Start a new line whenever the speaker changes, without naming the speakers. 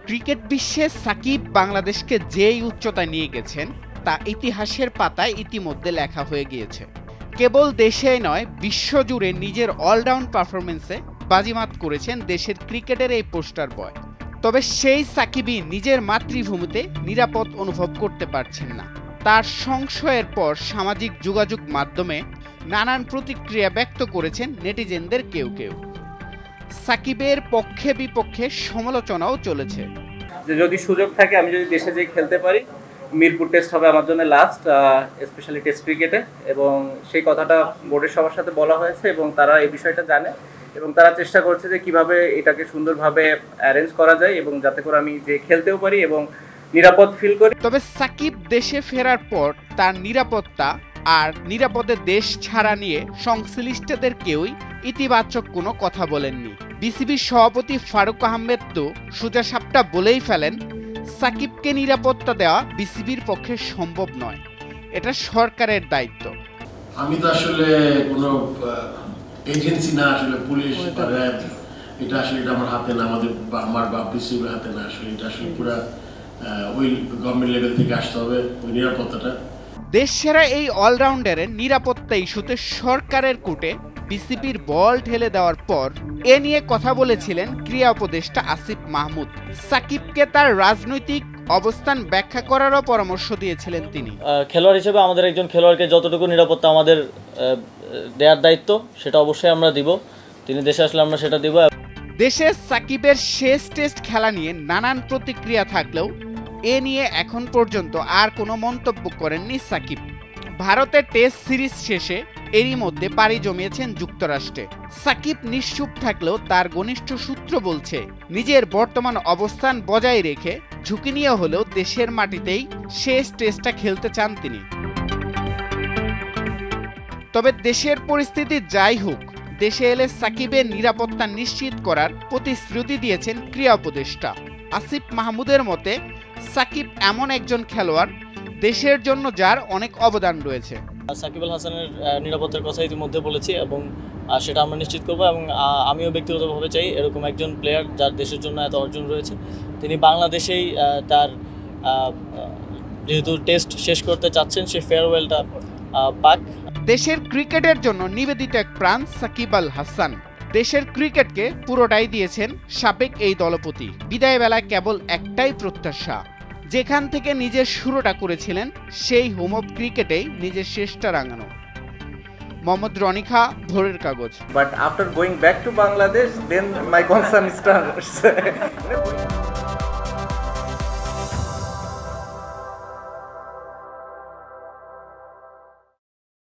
Cricket বিশ্বে সাকিব বাংলাদেশকে যেই উচ্চতায় নিয়ে গেছেন তা ইতিহাসের পাতায় ইতিমধ্যে লেখা হয়ে গিয়েছে। কেবল দেশেই নয়, বিশ্বজুড়ে নিজের অলরাউন্ড পারফরমেন্সে বাজিমাত করেছেন দেশের ক্রিকেটের এই পোস্টার বয়। তবে সেই সাকিবই নিজের মাতৃভূমিতে নিরাপদ অনুভব করতে পারছেন না। তার সংশয়ের পর সামাজিক যোগাযোগ মাধ্যমে নানান প্রতিক্রিয়া ব্যক্ত করেছেন নেটিজেনদের কেউ কেউ। সাকিবের পক্ষে বিপক্ষে সমালোচনাও চলেছে।
যদি সুযোগ থাকে আমি যদি দেশে যেয়ে খেলতে পারি, মিরপুর টেস্ট হবে আমার জন্য লাস্ট, স্পেশালি টেস্ট ক্রিকেটে, এবং সেই কথাটা বোর্ডের সবার সাথে বলা হয়েছে এবং তারা এই বিষয়টা জানে এবং তারা চেষ্টা করছে যে কিভাবে এটাকে সুন্দরভাবে অ্যারেঞ্জ করা যায় এবং যাতে করে আমি যে খেলতেও পারি এবং নিরাপদ ফিল করি।
তবে সাকিব দেশে ফেরার পর তার নিরাপত্তা আর নিরাপদে দেশ ছাড়া নিয়ে সংশ্লিষ্টদের কেউই ইতিবাচক কোনো কথা বলেননি। বিসিবির সভাপতি ফারুক আহমেদ তো সোজা সাপটা বলেই ফেলেন, সাকিবকে নিরাপত্তা দেওয়া বিসিবির পক্ষে সম্ভব নয়, এটা সরকারের দায়িত্ব।
আমি তো আসলে কোনো এজেন্সি না, আসলে পুলিশ বা র্যাব, এটা আসলে এটা আমার হাতে না, আমার বা বিসিবির হাতে না। আসলে এটা আসলে পুরো ওই গভর্নমেন্ট লেভেল থেকে আসতে হবে ওই নিরাপত্তাটা।
দেশ সেরা এই অলরাউন্ডারের নিরাপত্তা ইস্যুতে সরকারের কোর্টে বিসিবির বল ঢেলে দেওয়ার পর এ নিয়ে কথা বলেছিলেন ক্রীড়া উপদেষ্টা আসিফ মাহমুদ। সাকিবকে তার রাজনৈতিক অবস্থান ব্যাখ্যা করারও পরামর্শ দিয়েছিলেন তিনি।
খেলোয়াড় হিসেবে আমাদের একজন খেলোয়াড়কে যতটুকু নিরাপত্তা আমাদের দেওয়ার দায়িত্ব সেটা অবশ্যই আমরা দিব, তিনি দেশে আসলে আমরা সেটা দিব।
দেশে সাকিবের শেষ টেস্ট খেলা নিয়ে নানান প্রতিক্রিয়া থাকলেও এ নিয়ে এখন পর্যন্ত আর কোনো মন্তব্য করেননি সাকিব। ভারতের টেস্ট সিরিজ শেষে এরই মধ্যে পাড়ি জমিয়েছেন যুক্তরাষ্ট্রে। সাকিব নিশ্চুপ থাকলেও তার ঘনিষ্ঠ সূত্র বলছে নিজের বর্তমান অবস্থান বজায় রেখে ঝুঁকি নিয়ে হলেও দেশের মাটিতেই শেষ টেস্টটা খেলতে চান তিনি। তবে দেশের পরিস্থিতি যাই হোক, দেশে এলে সাকিবের নিরাপত্তা নিশ্চিত করার প্রতিশ্রুতি দিয়েছেন ক্রীড়া উপদেষ্টা আসিফ মাহমুদের মতে, সাকিব এমন একজন খেলোয়াড় দেশের জন্য যার অনেক অবদান রয়েছে।
সাকিব আল হাসানের নিরাপত্তার কথা ইতিমধ্যে বলেছি এবং সেটা আমরা নিশ্চিত করবো এবং আমিও ব্যক্তিগতভাবে চাই এরকম একজন প্লেয়ার যার দেশের জন্য এত অর্জন রয়েছে, তিনি বাংলাদেশেই তার যেহেতু টেস্ট শেষ করতে চাচ্ছেন সে ফেয়ারওয়েলটা পাক।
দেশের ক্রিকেটের জন্য নিবেদিত এক প্রাণ সাকিব আল হাসান। দেশের ক্রিকেটকে পুরোটাই দিয়েছেন সাবেক এই দলপতি। বিদায় বেলায় কেবল একটাই প্রত্যাশা, যেখান থেকে নিজের শুরুটা করেছিলেন সেই হোম অফ ক্রিকেটেই নিজের শেষটা রাঙানো। মোহাম্মদ রনি খা, ভোরের কাগজ।
But after going back to Bangladesh then my concern starts.